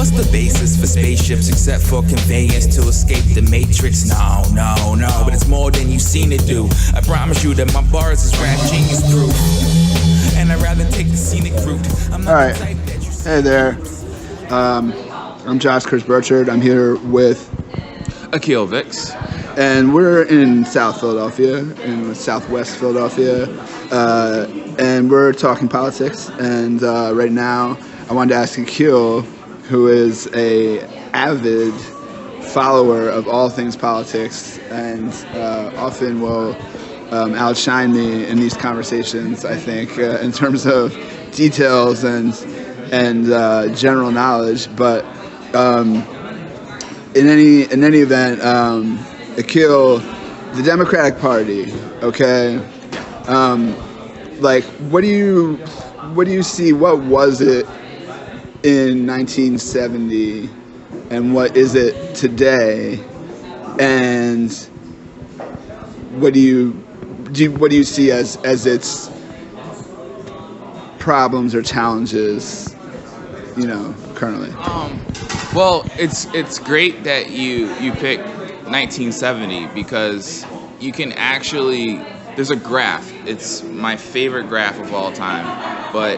what's the basis for spaceships except for conveyance to escape the matrix? No, but it's more than you've seen it do. I promise you that my bars is rap genius proof, and I'd rather take the scenic route. I'm not the type that you see. Hey there. I'm Josh Burchard. I'm here with Akil Vix. And we're in South Philadelphia, in Southwest Philadelphia, and we're talking politics. And right now, I wanted to ask Akil, who is a avid follower of all things politics, and often will outshine me in these conversations. I think in terms of details and general knowledge, but in any event. Akil, the Democratic Party, okay? Like, what do you see? What was it in 1970, and what is it today? And what do you see as its problems or challenges, currently? Well, it's great that you picked 1970 because you can actually, there's a graph. It's my favorite graph of all time, but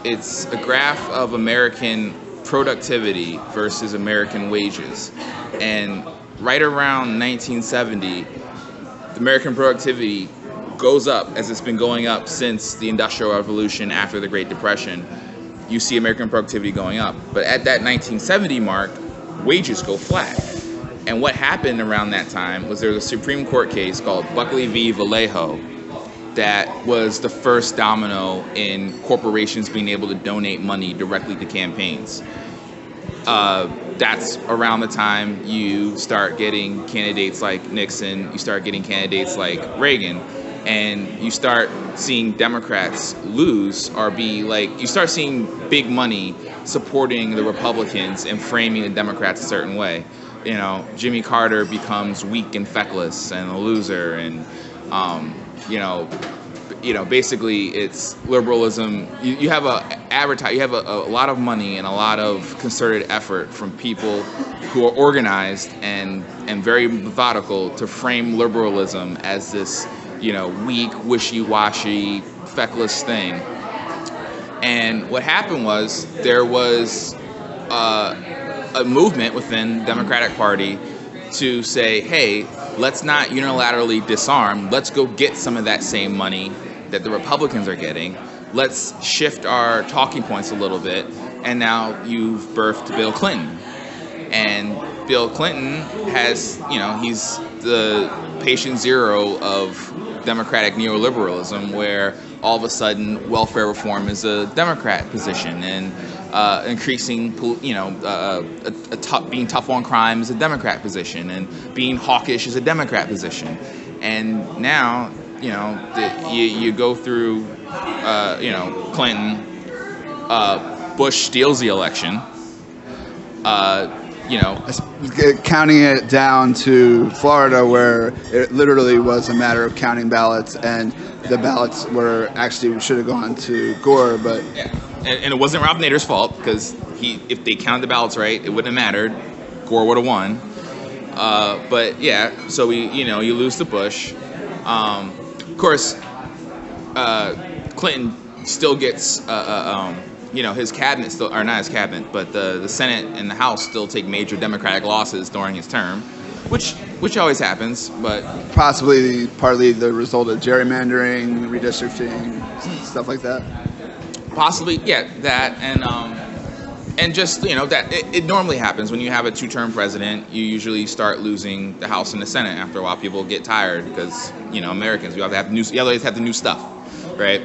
it's a graph of American productivity versus American wages. And right around 1970, the American productivity goes up as it's been going up since the Industrial Revolution after the Great Depression. You see American productivity going up. But at that 1970 mark, wages go flat. And what happened around that time was there was a Supreme Court case called Buckley v. Vallejo that was the first domino in corporations being able to donate money directly to campaigns. That's around the time you start getting candidates like Nixon, you start getting candidates like Reagan, and you start seeing Democrats lose or be like, you start seeing big money supporting the Republicans and framing the Democrats a certain way. Jimmy Carter becomes weak and feckless and a loser, and basically it's liberalism. You have a lot of money and a lot of concerted effort from people who are organized and very methodical to frame liberalism as this weak, wishy-washy, feckless thing. And what happened was there was a movement within the Democratic Party to say, hey, let's not unilaterally disarm. Let's go get some of that same money that the Republicans are getting. Let's shift our talking points a little bit. And now you've birthed Bill Clinton. And Bill Clinton has, he's the patient zero of Democratic neoliberalism, where all of a sudden welfare reform is a Democrat position, and increasing, being tough on crime is a Democrat position, and being hawkish is a Democrat position. And now, you go through, Clinton, Bush steals the election, counting it down to Florida, where it literally was a matter of counting ballots, and the ballots should have gone to Gore, but yeah, and it wasn't Rob Nader's fault, because if they counted the ballots right, it wouldn't have mattered. Gore would have won. But yeah, so you lose to Bush. Of course, Clinton still gets his cabinet still, or not his cabinet, but the Senate and the House still take major Democratic losses during his term, which always happens, but possibly partly the result of gerrymandering, redistricting, stuff like that. Possibly, yeah, that, and just that it normally happens when you have a two-term president. You usually start losing the House and the Senate after a while. People get tired because Americans, we have to have you always have the new stuff, right?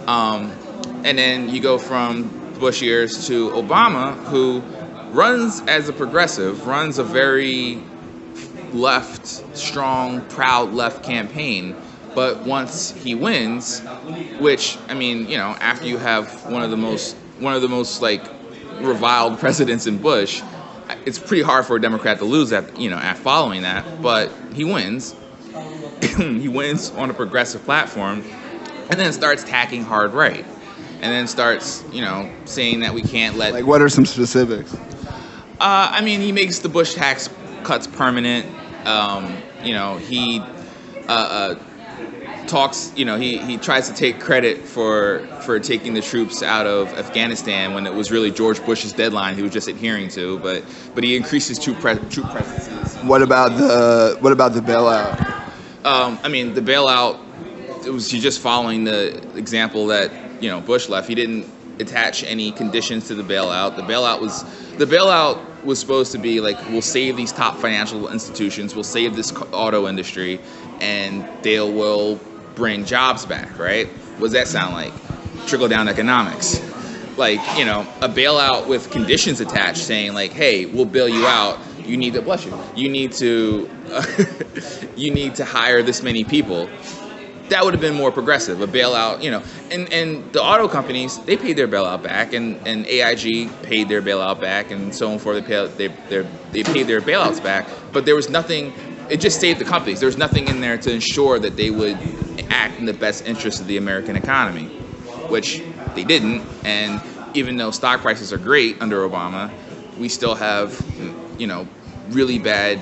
And then you go from Bush years to Obama, who runs as a progressive, runs a very left, strong, proud left campaign. But once he wins, which, after you have one of the most like reviled presidents in Bush, it's pretty hard for a Democrat to lose at following that. But he wins. He wins on a progressive platform, and then starts tacking hard right. And then starts, saying that we can't let... Like, what are some specifics? I mean, he makes the Bush tax cuts permanent. He talks. He tries to take credit for taking the troops out of Afghanistan when it was really George Bush's deadline he was just adhering to. But he increases troop presences. What about the bailout? I mean, the bailout. He's just following the example that Bush left. He didn't attach any conditions to the bailout. The bailout was supposed to be like, we'll save these top financial institutions, we'll save this auto industry, and they will bring jobs back, right? What does that sound like? Trickle-down economics. Like, a bailout with conditions attached saying like, hey, we'll bail you out. You need to, bless you, you need to hire this many people. That would have been more progressive. A bailout, and the auto companies, they paid their bailout back, and AIG paid their bailout back, and so on and forth. They paid their bailouts back, but there was nothing. It just saved the companies. There was nothing in there to ensure that they would act in the best interest of the American economy, which they didn't. And even though stock prices are great under Obama, we still have, really bad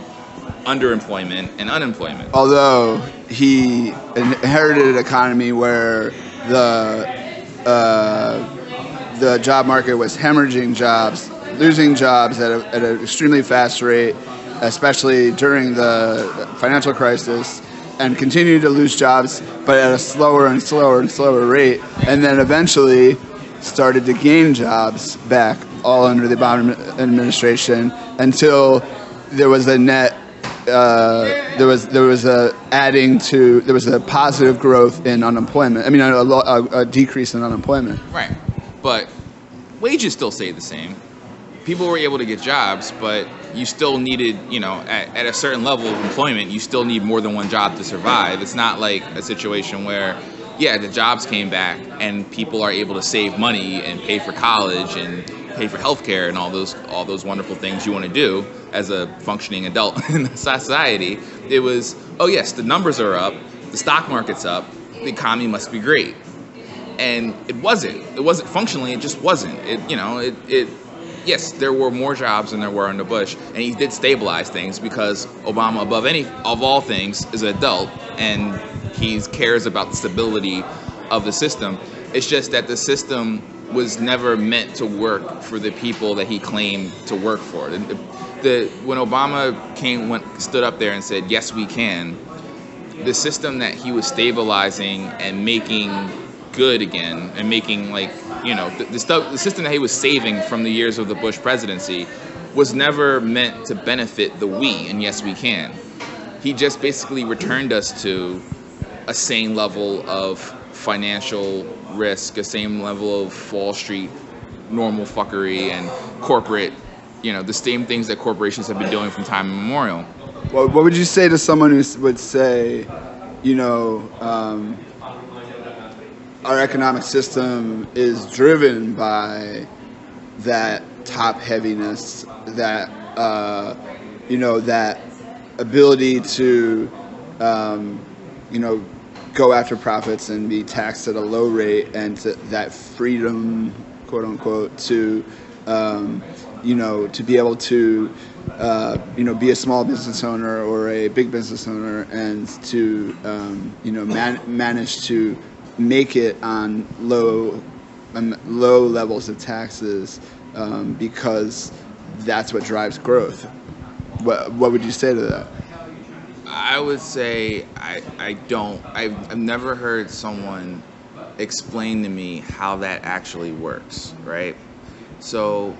underemployment and unemployment. Although he inherited an economy where the job market was hemorrhaging jobs, losing jobs at an extremely fast rate, especially during the financial crisis, and continued to lose jobs, but at a slower and slower and slower rate, and then eventually started to gain jobs back all under the Obama administration until there was a net. There was a positive growth in unemployment. I mean, a decrease in unemployment. Right, but wages still stayed the same. People were able to get jobs, but you still needed, at a certain level of employment, you still need more than one job to survive. It's not like a situation where, the jobs came back and people are able to save money and pay for college and pay for healthcare and all those wonderful things you want to do as a functioning adult in society. It was, oh yes, the numbers are up, the stock market's up, the economy must be great. And it wasn't. It wasn't functionally, it just wasn't. Yes, there were more jobs than there were under Bush, and he did stabilize things because Obama, of all things, is an adult, and he cares about the stability of the system. It's just that the system was never meant to work for the people that he claimed to work for. When Obama stood up there and said, yes, we can, the system that he was stabilizing and making good again, and making the system that he was saving from the years of the Bush presidency was never meant to benefit the we, and yes, we can. He just basically returned us to a same level of financial risk, a same level of Wall Street normal fuckery and corporate, the same things that corporations have been doing from time immemorial. What would you say to someone who would say, our economic system is driven by that top heaviness, that that ability to go after profits and be taxed at a low rate, and that freedom, quote unquote, to to be able to be a small business owner or a big business owner, and to manage to make it on low levels of taxes, because that's what drives growth. What would you say to that? I would say I've never heard someone explain to me how that actually works, right? So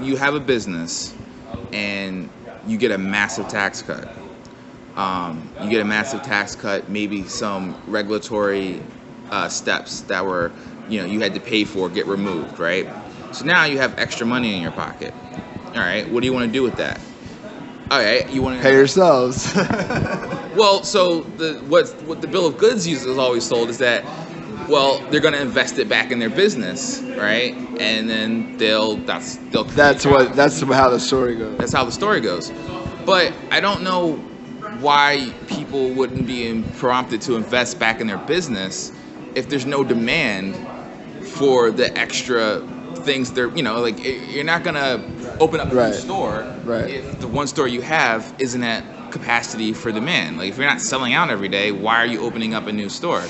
you have a business and you get a massive tax cut. Maybe some regulatory steps that were, you had to pay for get removed, right? So now you have extra money in your pocket. All right, what do you want to do with that? All right, you want to pay yourselves. Well, so what the bill of goods is always sold is that, well, they're going to invest it back in their business, right? And then that's how the story goes. That's how the story goes. But I don't know why people wouldn't be prompted to invest back in their business if there's no demand for the extra things they're, you're not gonna open up a new Right. store Right. if the one store you have isn't at capacity for demand. Like, if you're not selling out every day, why are you opening up a new store?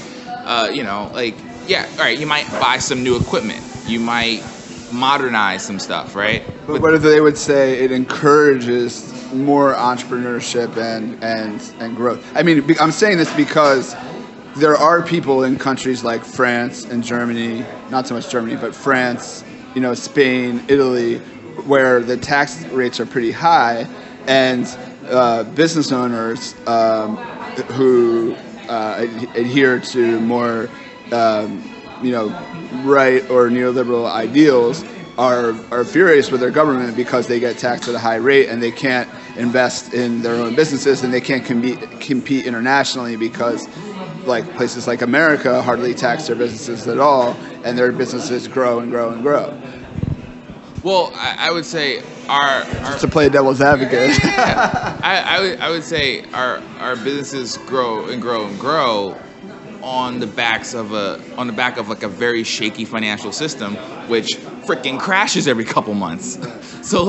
Yeah, all right, you might buy some new equipment. You might modernize some stuff, right? But what if they would say it encourages more entrepreneurship and growth? I mean, I'm saying this because there are people in countries like France and Germany, not so much Germany, but France, Spain, Italy, where the tax rates are pretty high, and business owners who adhere to more, right or neoliberal ideals are furious with their government because they get taxed at a high rate and they can't invest in their own businesses and they can't compete internationally because places like America hardly tax their businesses at all, and their businesses grow and grow and grow. Well, I would say our Just to play devil's advocate. I would say our businesses grow and grow and grow on the back of like a very shaky financial system, which freaking crashes every couple months. So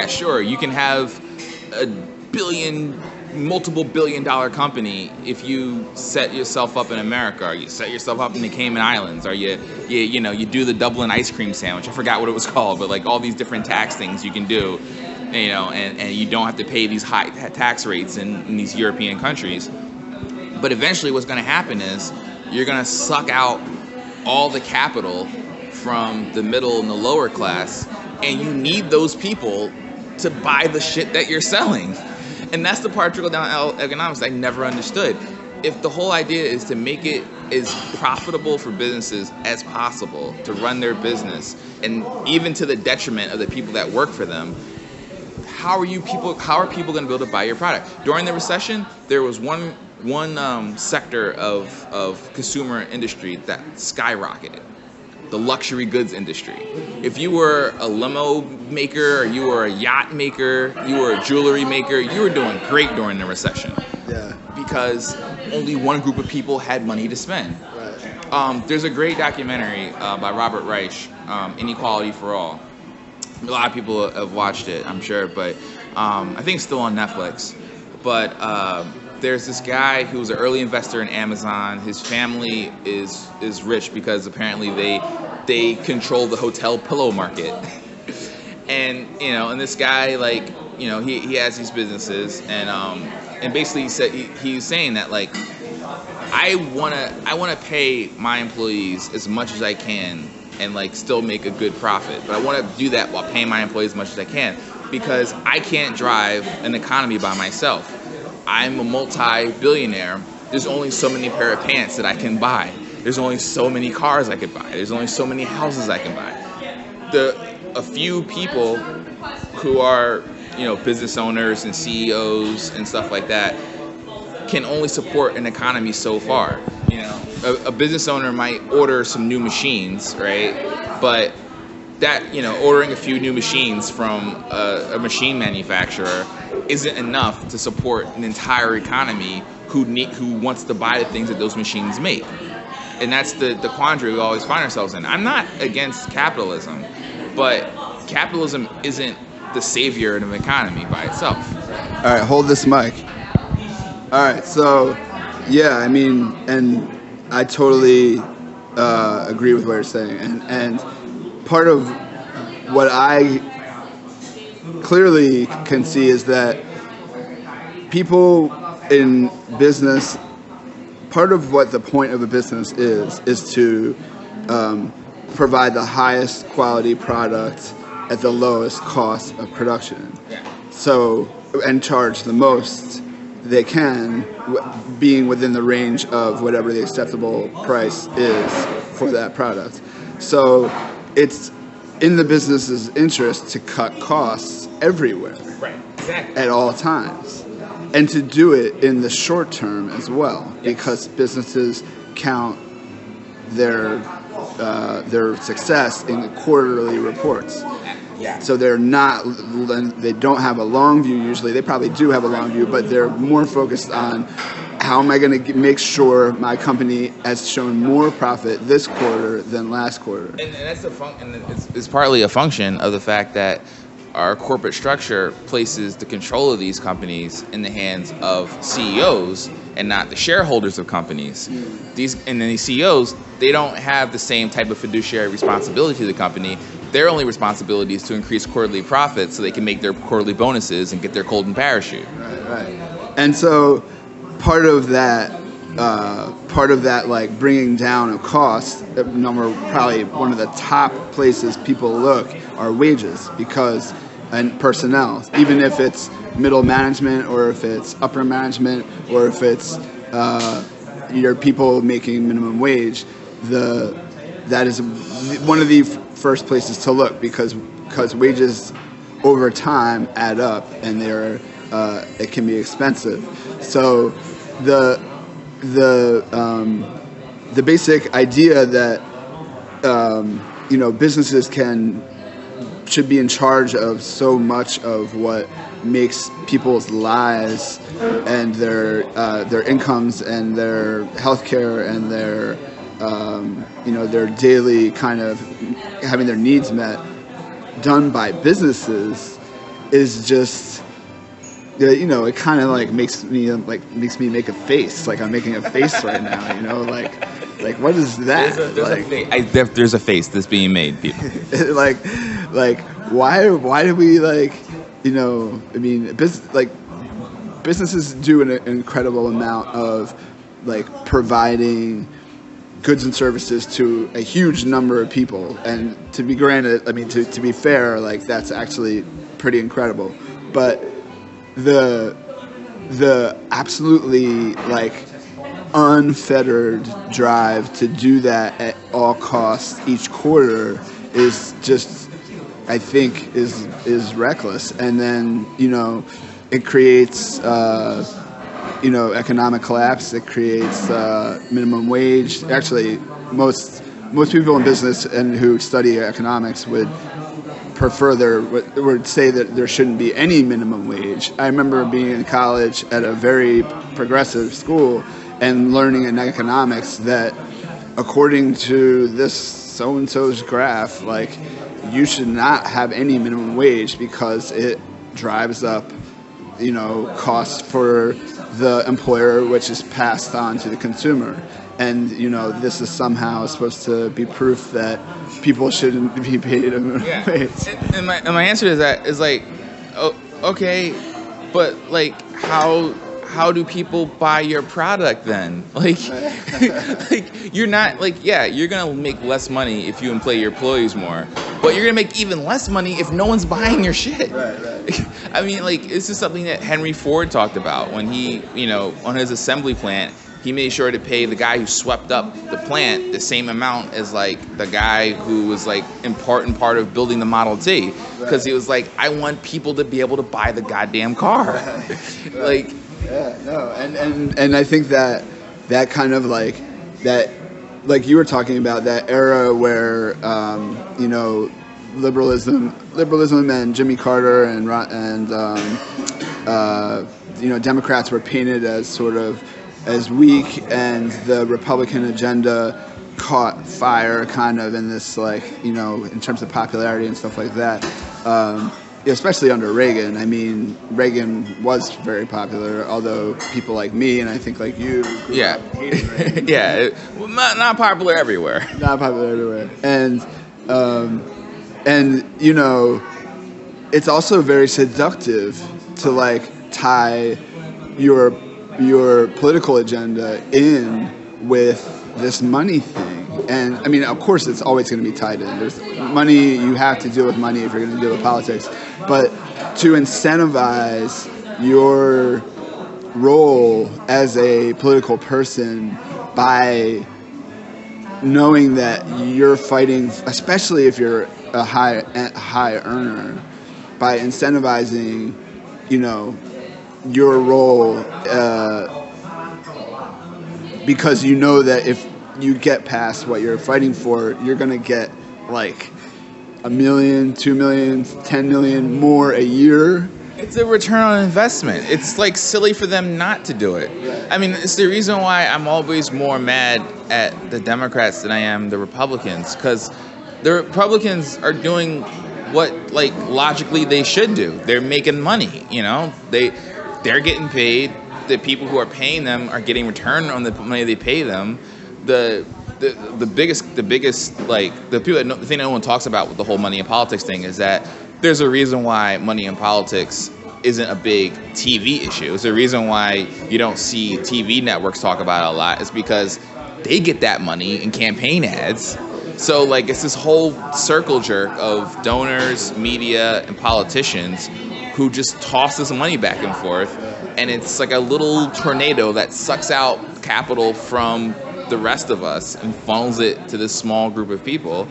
sure, you can have a multiple billion-dollar company if you set yourself up in America, or you set yourself up in the Cayman Islands, or you do the Dublin ice cream sandwich. I forgot what it was called, but like all these different tax things you can do, and you don't have to pay these high tax rates in these European countries. But eventually what's going to happen is you're going to suck out all the capital from the middle and the lower class, and you need those people to buy the shit that you're selling. And that's the part of trickle-down economics I never understood. If the whole idea is to make it as profitable for businesses as possible to run their business, and even to the detriment of the people that work for them, how are people going to be able to buy your product? During the recession, there was one sector of consumer industry that skyrocketed: the luxury goods industry. If you were a limo maker, or you were a yacht maker, you were a jewelry maker, you were doing great during the recession. Yeah. Because only one group of people had money to spend. Right. There's a great documentary by Robert Reich, Inequality for All. A lot of people have watched it, I'm sure, but I think it's still on Netflix. But there's this guy who's an early investor in Amazon. His family is rich because apparently they control the hotel pillow market. And this guy, he has these businesses, and basically he's saying that I wanna pay my employees as much as I can and still make a good profit, but I want to do that while paying my employees as much as I can, because I can't drive an economy by myself. I'm a multi-billionaire. There's only so many pair of pants that I can buy. There's only so many cars I could buy. There's only so many houses I can buy. A few people who are, business owners and CEOs and stuff like that can only support an economy so far. A business owner might order some new machines, right? But that, ordering a few new machines from a machine manufacturer isn't enough to support an entire economy who wants to buy the things that those machines make. And that's the quandary we always find ourselves in. I'm not against capitalism, but capitalism isn't the savior of an economy by itself. All right, hold this mic. All right, so yeah, and I totally agree with what you're saying, and part of what I clearly can see is that people in business, part of what the point of a business is to provide the highest quality product at the lowest cost of production. Yeah. So, and charge the most they can, being within the range of whatever the acceptable price is for that product. So it's in the business's interest to cut costs everywhere. Right. Exactly. At all times. And to do it in the short term as well, because businesses count their success in quarterly reports. Yeah. So they don't have a long view usually. They probably do have a long view, but they're more focused on how am I going to make sure my company has shown more profit this quarter than last quarter? And that's it's partly a function of the fact that our corporate structure places the control of these companies in the hands of CEOs and not the shareholders of companies. These CEOs, they don't have the same type of fiduciary responsibility to the company. Their only responsibility is to increase quarterly profits so they can make their quarterly bonuses and get their golden parachute. Right. And so part of that, like bringing down of cost, probably one of the top places people look are wages and personnel, even if it's middle management or if it's upper management or if it's your people making minimum wage. That is one of the first places to look because wages over time add up and it can be expensive. So the basic idea that businesses should be in charge of so much of what makes people's lives and their incomes and their healthcare and their daily kind of having their needs met done by businesses is just, it kind of like makes me make a face, like I'm making a face right now, like what is that? There's a face that's being made, people. like why do we businesses do an incredible amount of like providing goods and services to a huge number of people, and to be fair, like that's actually pretty incredible. But the absolutely like unfettered drive to do that at all costs each quarter is just, I think, is reckless. And then it creates economic collapse. It creates minimum wage. Actually, most people in business and who study economics would say that there shouldn't be any minimum wage. I remember being in college at a very progressive school and learning in economics that according to this so-and-so's graph, like you should not have any minimum wage because it drives up costs for the employer, which is passed on to the consumer. And this is somehow supposed to be proof that people shouldn't be paid a minimum wage. And my answer to that is like, okay, but like how do people buy your product then? Like, you're not like, you're gonna make less money if you employ your employees more, but you're gonna make even less money if no one's buying your shit. Right. I mean, like, this is something that Henry Ford talked about when he, on his assembly plant, he made sure to pay the guy who swept up the plant the same amount as like the guy who was like important part of building the Model T, because he was like, I want people to be able to buy the goddamn car. Right. Like, and I think that kind of like that, like you were talking about, that era where liberalism and Jimmy Carter and Democrats were painted as sort of as weak, and the Republican agenda caught fire kind of in this, like, in terms of popularity and stuff like that, especially under Reagan. I mean, Reagan was very popular, although people like me and I think like you hated Reagan. Not popular everywhere. Not popular everywhere. And it's also very seductive to like tie your political agenda in with this money thing. And I mean, of course, it's always going to be tied in. There's money, you have to deal with money if you're going to deal with politics. But to incentivize your role as a political person by knowing that you're fighting, especially if you're a high earner, by incentivizing, your role, because that if you get past what you're fighting for, you're going to get like $1 million, $2 million, $10 million more a year It's a return on investment. It's like silly for them not to do it. I mean, it's the reason why I'm always more mad at the Democrats than I am the Republicans, because the Republicans are doing what, like, logically they should do. They're making money, you know? They're getting paid. The people who are paying them are getting return on the money they pay them. The biggest like the thing no one talks about with the whole money in politics thing is that there's a reason why money in politics isn't a big TV issue. It's a reason why you don't see TV networks talk about it a lot. It's because they get that money in campaign ads. So, like, it's this whole circle jerk of donors, media, and politicians who just toss this money back and forth. And it's like a little tornado that sucks out capital from the rest of us and funnels it to this small group of people.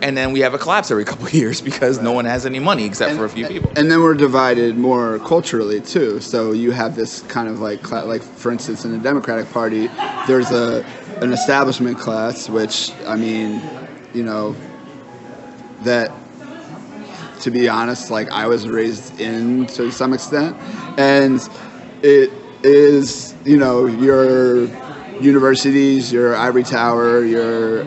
And then we have a collapse every couple of years because no one has any money except for a few people. And then we're divided more culturally too. So you have this kind of like for instance, in the Democratic Party, there's an establishment class, which, I mean, you know, that, to be honest, like, I was raised in to some extent, and it is, you know, your universities, your ivory tower, your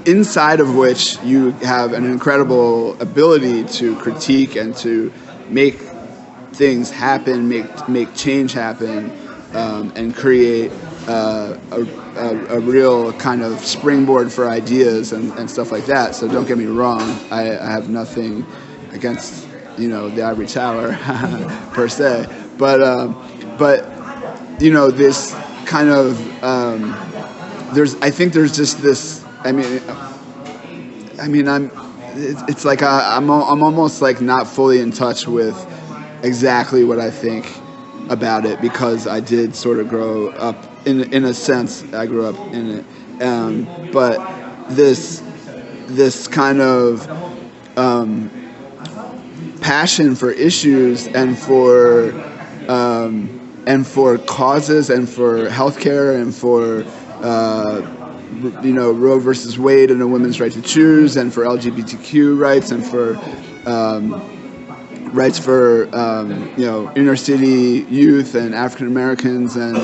inside of which you have an incredible ability to critique and to make things happen, make change happen, and create a real kind of springboard for ideas and stuff like that. So don't get me wrong, I have nothing against, you know, the ivory tower per se, but you know, this kind of I think there's just this. It's like I'm almost like not fully in touch with exactly what I think about it, because I did sort of grow up in a sense. I grew up in it, but this kind of passion for issues and for causes and for healthcare and for you know, Roe versus Wade and a women's right to choose, and for LGBTQ rights, and for rights for you know, inner city youth and African Americans and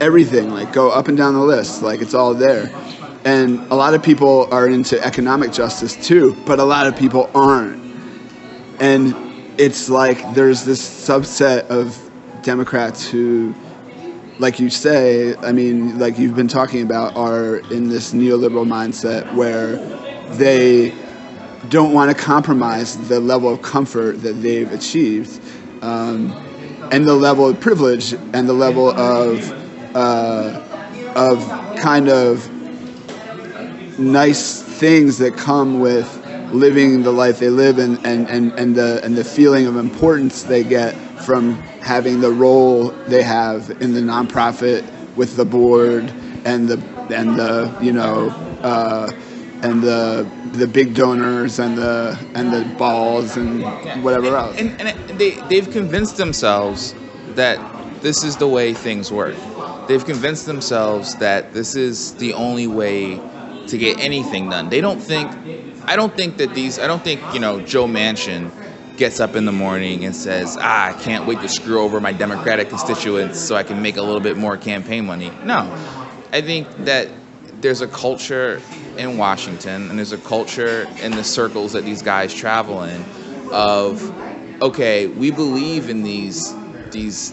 everything. Like, go up and down the list. Like, it's all there. And a lot of people are into economic justice too, but a lot of people aren't. And it's like there's this subset of Democrats who, like you say, I mean, like you've been talking about, are in this neoliberal mindset where they don't want to compromise the level of comfort that they've achieved, and the level of privilege and the level of kind of nice things that come with living the life they live, and the feeling of importance they get from having the role they have in the nonprofit with the board and the you know and the big donors and the balls and whatever else. And they've convinced themselves that this is the way things work. They've convinced themselves that this is the only way to get anything done. I don't think, you know, Joe Manchin gets up in the morning and says, I can't wait to screw over my Democratic constituents so I can make a little bit more campaign money. No, I think that there's a culture in Washington and there's a culture in the circles that these guys travel in of, okay, we believe in these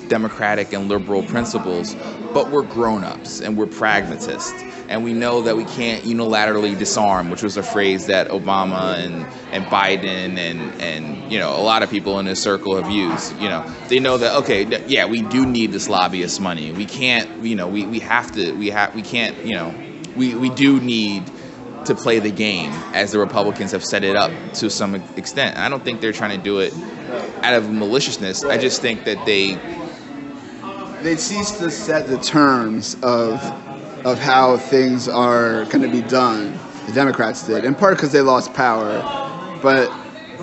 democratic and liberal principles, but we're grown-ups and we're pragmatists. And we know that we can't unilaterally disarm, which was a phrase that Obama and Biden and you know, a lot of people in this circle have used. You know, they know that, okay, yeah, we do need this lobbyist money. We can't, you know, we can't, you know, we do need to play the game as the Republicans have set it up to some extent. I don't think they're trying to do it out of maliciousness. I just think that they cease to set the terms of how things are going to be done. The Democrats did, in part because they lost power. But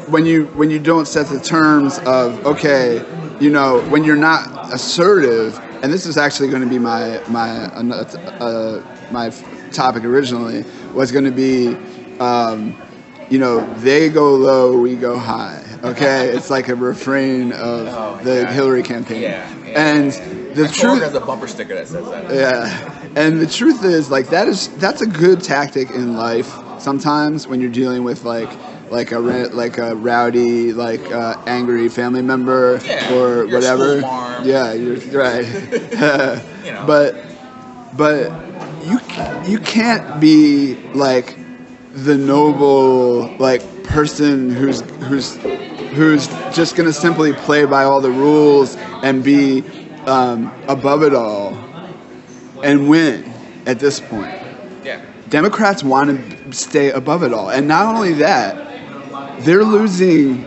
when you don't set the terms of, okay, you know, when you're not assertive, and this is actually going to be my topic originally, was going to be, you know, they go low, we go high. Okay, it's like a refrain of the Hillary campaign. And the My truth coworker has a bumper sticker that says that. Yeah, and the truth is, like, that's a good tactic in life. Sometimes when you're dealing with like a rowdy, angry family member or your whatever. school marm. Yeah, you're right. You know. But you can't be like the noble person who's just gonna simply play by all the rules and be above it all and win at this point. Yeah. Democrats want to stay above it all, and not only that, they're losing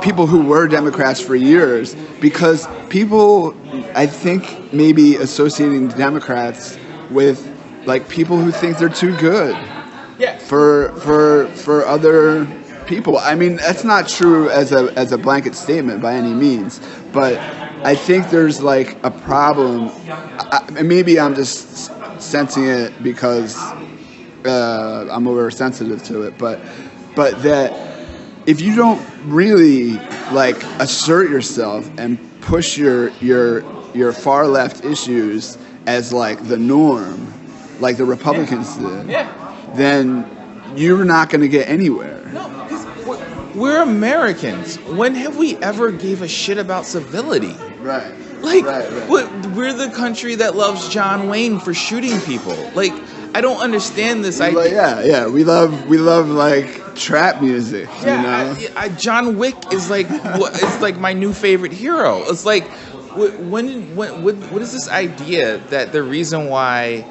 people who were Democrats for years because people, I think, maybe associating Democrats with people who think they're too good for other people. I mean, that's not true as a blanket statement by any means, but I think there's a problem. Maybe I'm just sensing it because I'm oversensitive to it, but that if you don't really assert yourself and push your far left issues as the norm, like the Republicans did, then you're not going to get anywhere. No, because we're Americans. When have we ever gave a shit about civility? Right. Right. We're the country that loves John Wayne for shooting people. I don't understand this idea. We love trap music. John Wick is it's my new favorite hero. It's what is this idea that the reason why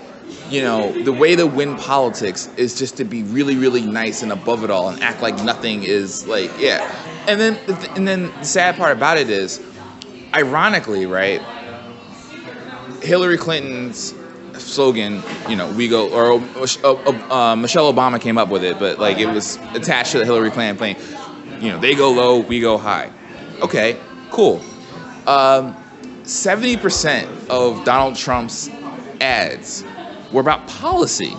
the way to win politics is just to be really, really nice and above it all and act like nothing is and then the sad part about it is, ironically, right, Hillary Clinton's slogan, we go, or Michelle Obama came up with it, but it was attached to the Hillary Clinton plane. They go low, we go high. Okay, cool. 70% of Donald Trump's ads were about policy.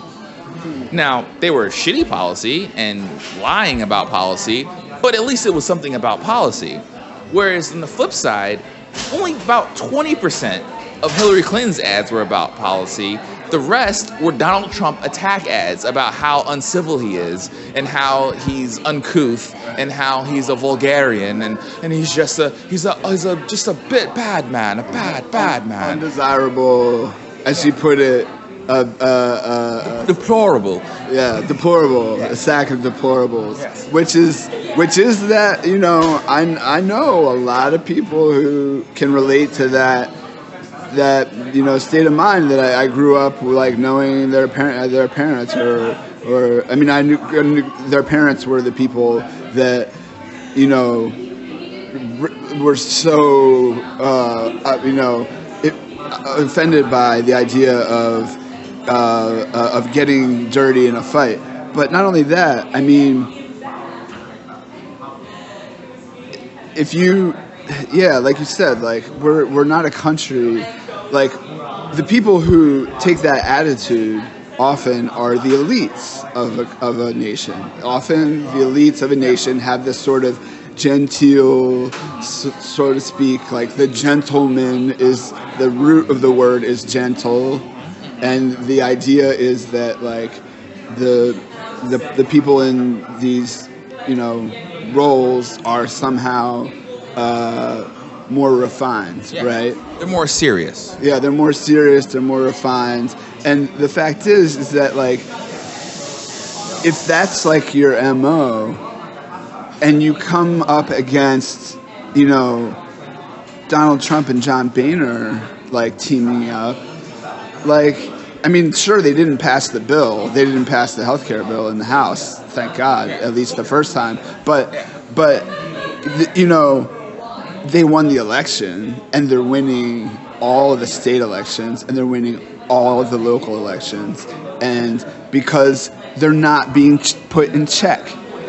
Now, they were shitty policy and lying about policy, but at least it was something about policy. Whereas on the flip side, only about 20% of Hillary Clinton's ads were about policy. The rest were Donald Trump attack ads about how uncivil he is and how he's uncouth and how he's a vulgarian and he's just a bit bad man, a bad man. Undesirable, as she put it. Deplorable. Yeah, deplorable. A sack of deplorables. Yes. Which is that I know a lot of people who can relate to that state of mind that I grew up knowing their parents or I mean I knew their parents were the people that were so offended by the idea of getting dirty in a fight. But not only that, I mean, if you, like you said, we're not a country, the people who take that attitude often are the elites of a nation. Often the elites of a nation have this sort of genteel, so to speak, the gentleman is, the root of the word is gentle. And the idea is that the people in these roles are somehow more refined, right? They're more serious. Yeah, they're more serious. They're more refined. And the fact is that if that's your MO, and you come up against Donald Trump and John Boehner teaming up. I mean, sure, they didn't pass the bill. They didn't pass the healthcare bill in the House, thank God, at least the first time. But they won the election, and they're winning all of the state elections, and they're winning all of the local elections. And because they're not being put in check,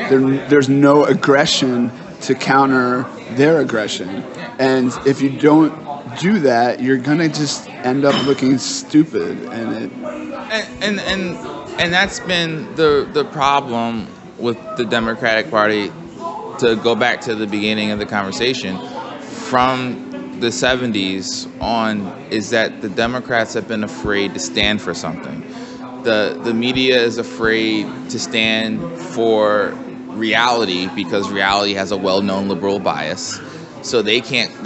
there's no aggression to counter their aggression. And if you don't do that, you're gonna just end up looking stupid, and that's been the problem with the Democratic Party to go back to the beginning of the conversation, from the 70s on, is that the Democrats have been afraid to stand for something. The media is afraid to stand for reality because reality has a well-known liberal bias. So they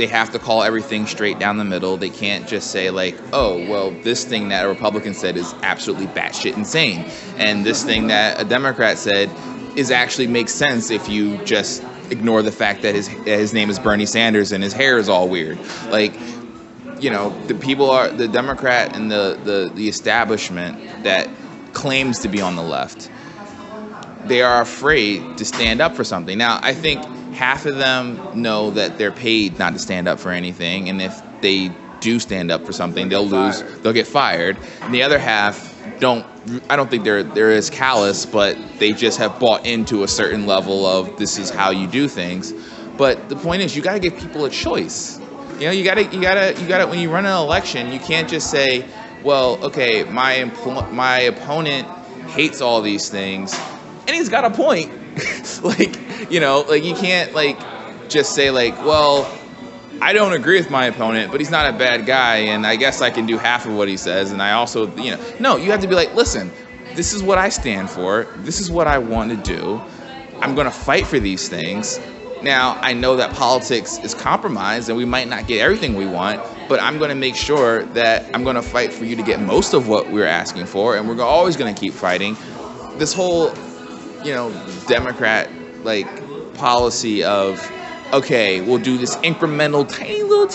have to call everything straight down the middle. They can't just say like, oh, well, this thing that a Republican said is absolutely batshit insane. And this thing that a Democrat said actually makes sense if you just ignore the fact that his name is Bernie Sanders and his hair is all weird. Like, the Democrat and the establishment that claims to be on the left, they are afraid to stand up for something. Now, I think half of them know that they're paid not to stand up for anything, and if they do stand up for something, they'll get fired. And the other half I don't think they're as callous, but they just have bought into a certain level of this is how you do things. But the point is, you got to give people a choice. You got to when you run an election, you can't just say, well, okay, my opponent hates all these things, and he's got a point. You can't just say well, I don't agree with my opponent, but he's not a bad guy, and I guess I can do half of what he says, and I also, no, you have to be like, listen, this is what I stand for, this is what I want to do, I'm going to fight for these things. Now, I know that politics is compromised, and we might not get everything we want, but I'm going to make sure that I'm going to fight for you to get most of what we're asking for, and we're always going to keep fighting. This whole, Democrat, policy of, okay, we'll do this incremental, tiny little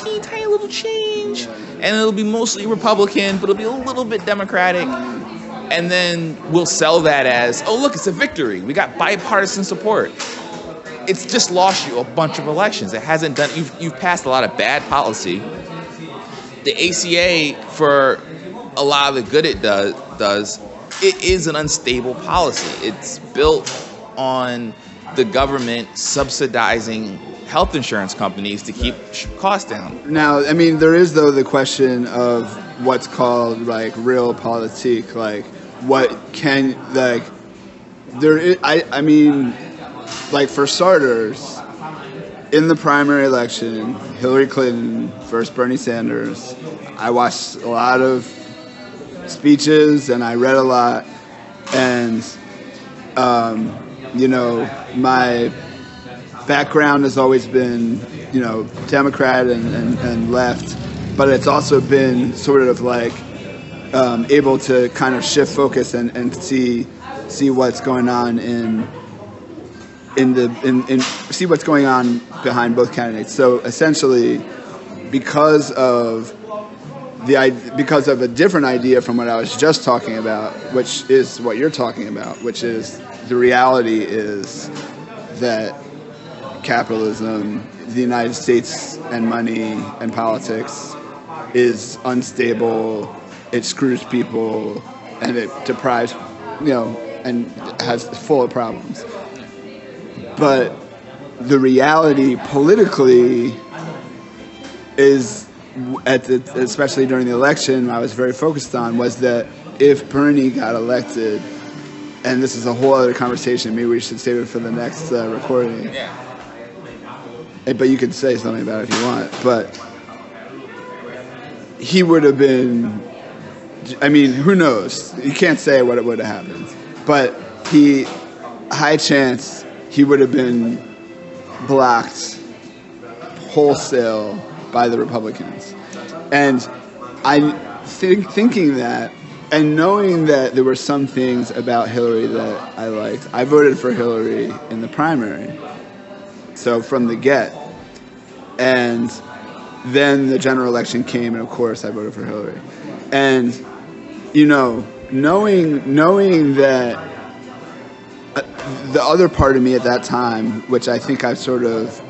change, and it'll be mostly Republican, but it'll be a little bit Democratic, and then we'll sell that as, oh, look, it's a victory. We got bipartisan support. It's just lost you a bunch of elections. It hasn't done, you've passed a lot of bad policy. The ACA, for a lot of the good it does, it is an unstable policy. It's built on the government subsidizing health insurance companies to keep costs down. Now, I mean, there is, though, the question of what's called, real politique. For starters, in the primary election, Hillary Clinton versus Bernie Sanders, I watched a lot of speeches and I read a lot, and, my background has always been, Democrat and left, but it's also been sort of able to kind of shift focus and see what's going on see what's going on behind both candidates. So essentially, because of a different idea from what I was just talking about, which is what you're talking about, which is the reality is that capitalism, the United States, and money and politics is unstable. It screws people, and it deprives, and has full of problems. But the reality politically is, especially during the election, I was very focused on, was that if Bernie got elected, and this is a whole other conversation, maybe we should save it for the next recording. Yeah. But you can say something about it if you want. But he would have been, I mean, who knows? You can't say what would have happened. But high chance, he would have been blocked wholesale by the Republicans. And thinking that, and knowing that there were some things about Hillary that I liked, I voted for Hillary in the primary. So from the get. And then the general election came, and of course I voted for Hillary. And, knowing that the other part of me at that time, which I think I've sort of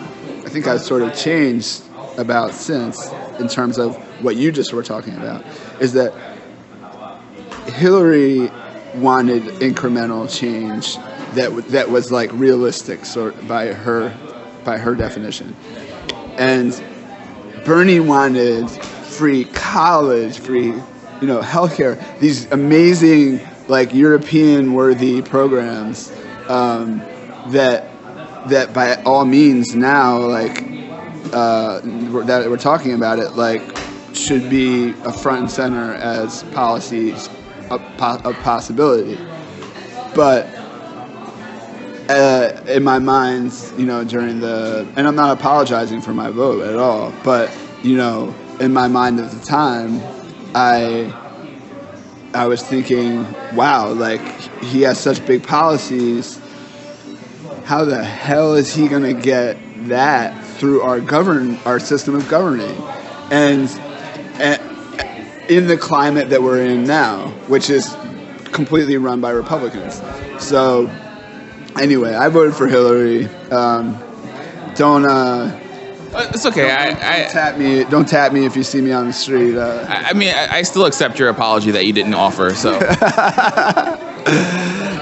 changed about since, in terms of what you just were talking about, is that Hillary wanted incremental change that was realistic, by her definition, and Bernie wanted free college, free healthcare, these amazing European worthy programs that that by all means now, like, that we're talking about it, like, should be a front and center as policies of possibility. But in my mind, during and I'm not apologizing for my vote at all, but, in my mind at the time, I was thinking, wow, like, he has such big policies. How the hell is he going to get that through our system of governing? And in the climate that we're in now, which is completely run by Republicans. So anyway, I voted for Hillary. It's okay. Don't tap me if you see me on the street. I still accept your apology that you didn't offer. So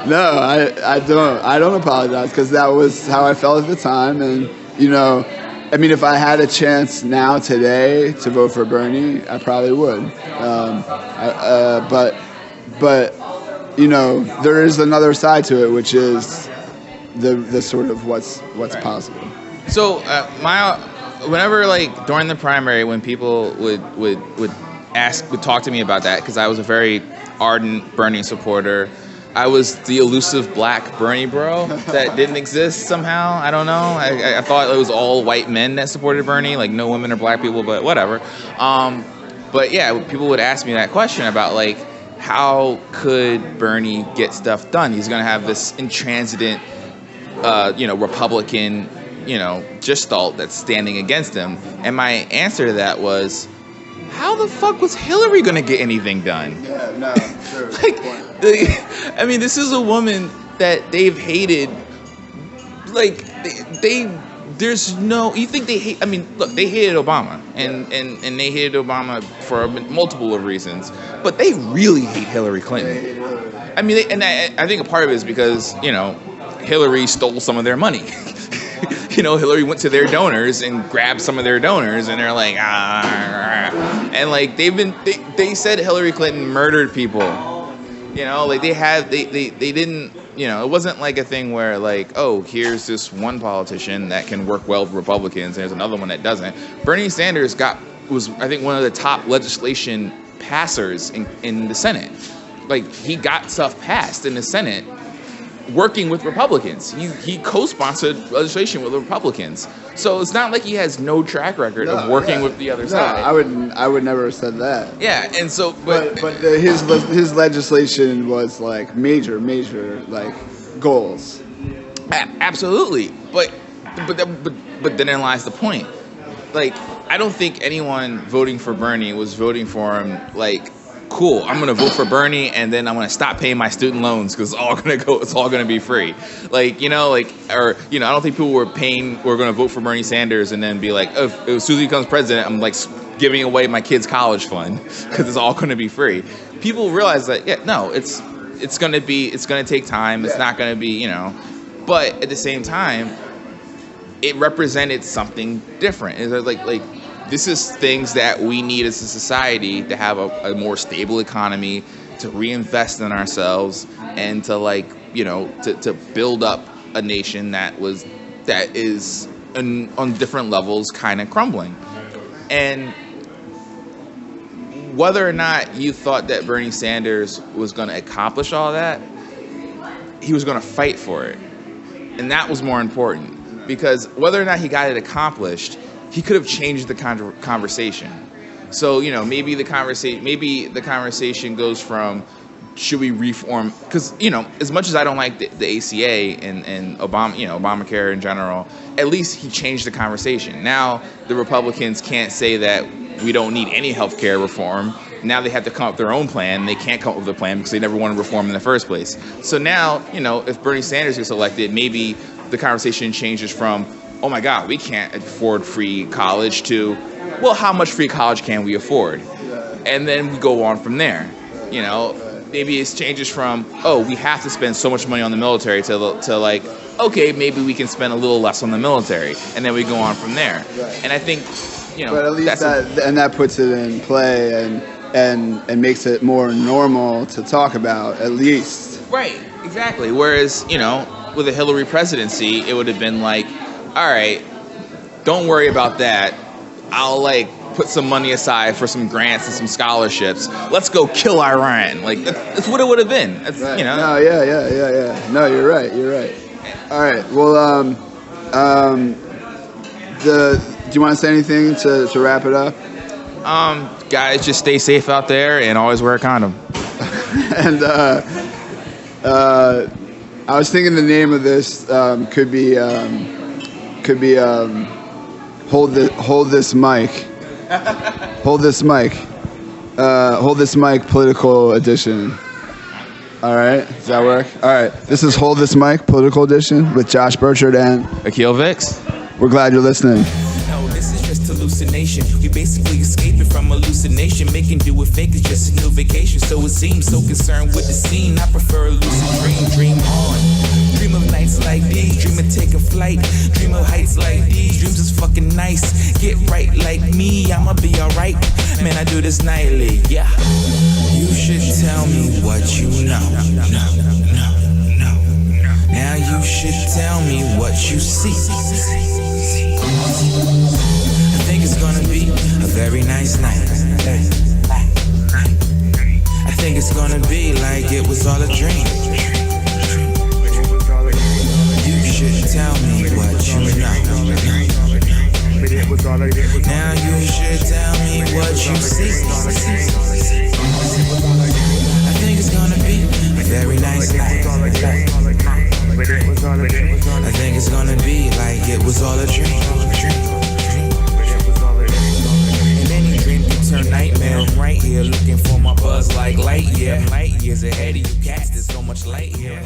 no, I don't apologize, because that was how I felt at the time. And if I had a chance now today to vote for Bernie, I probably would. But there is another side to it, which is the sort of what's right. Possible. So whenever, like, during the primary, when people would talk to me about that, because I was a very ardent Bernie supporter. I was the elusive black Bernie bro that didn't exist somehow. I don't know. I thought it was all white men that supported Bernie, like no women or black people, but whatever. But yeah, people would ask me that question about, like, how could Bernie get stuff done? He's going to have this intransigent, Republican, gestalt that's standing against him. And my answer to that was, how the fuck was Hillary going to get anything done? Yeah, no, sure. This is a woman that they've hated. Like, there's no, you think they hate, look, they hated Obama, and they hated Obama for multiple of reasons, but they really hate Hillary Clinton. I think a part of it is because, Hillary stole some of their money. Hillary went to their donors and grabbed some of their donors, and they're like, and like they said Hillary Clinton murdered people. Like they didn't, it wasn't like a thing where, like, oh, here's this one politician that can work well with Republicans and there's another one that doesn't. Bernie Sanders was I think one of the top legislation passers in the Senate. Like, he got stuff passed in the Senate working with Republicans. He co-sponsored legislation with Republicans. So it's not like he has no track record of working with the other side. I would never have said that. Yeah, and so his legislation was like major like goals. Absolutely. But then lies the point. Like, I don't think anyone voting for Bernie was voting for him like, cool, I'm going to vote for Bernie, and then I'm going to stop paying my student loans because it's all going to be free. Like, I don't think people were going to vote for Bernie Sanders and then be like, oh, if Susie becomes president, I'm like giving away my kid's college fund because it's all going to be free. People realize that, it's going to take time. It's not going to be, but at the same time, it represented something different. It's like, this is things that we need as a society to have a more stable economy, to reinvest in ourselves, and to, like, to build up a nation that is on different levels kind of crumbling. And whether or not you thought that Bernie Sanders was going to accomplish all that, he was going to fight for it. And that was more important, because whether or not he got it accomplished, he could have changed the conversation. So, maybe the conversation goes from, should we reform? Because, as much as I don't like the ACA and Obama, Obamacare in general, at least he changed the conversation. Now the Republicans can't say that we don't need any health care reform. Now they have to come up with their own plan. They can't come up with a plan because they never wanted reform in the first place. So now, if Bernie Sanders gets elected, maybe the conversation changes from, oh my God, we can't afford free college, to, well, how much free college can we afford? And then we go on from there. Maybe it changes from, oh, we have to spend so much money on the military to like, okay, maybe we can spend a little less on the military, and then we go on from there. And I think, but at least that puts it in play and makes it more normal to talk about, at least. Right, exactly. Whereas, with a Hillary presidency, it would have been like, all right, don't worry about that. I'll like put some money aside for some grants and some scholarships. Let's go kill Iran. Like that's what it would have been. That's, Right. you know. No, yeah. No, you're right. All right. Well, do you want to say anything to wrap it up? Guys, just stay safe out there and always wear a condom. And I was thinking the name of this could be hold this mic. Hold this mic political edition. All right, does that work? All right, this is Hold This Mic political edition with Josh Burchard and Akil Vix. we're glad you're listening. No, this is just hallucination. We basically escaping from hallucination. Making do with fake is just a new vacation. So it seems so concerned with the scene. I prefer a lucid dream on. Dream of nights like these, dream of taking flight. Dream of heights like these, dreams is fucking nice. Get right like me, I'ma be alright. Man, I do this nightly, yeah. You should tell me what you know. Now you should tell me what you see. I think it's gonna be a very nice night. I think it's gonna be like it was all a dream. You should tell me what you know. Now you should tell me what you see. I think it's gonna be a very nice night. I think it's gonna be like it was all a dream. And any dream can turn nightmare. I'm right here looking for my buzz like light year. Light years ahead of you cats, there's so much light here.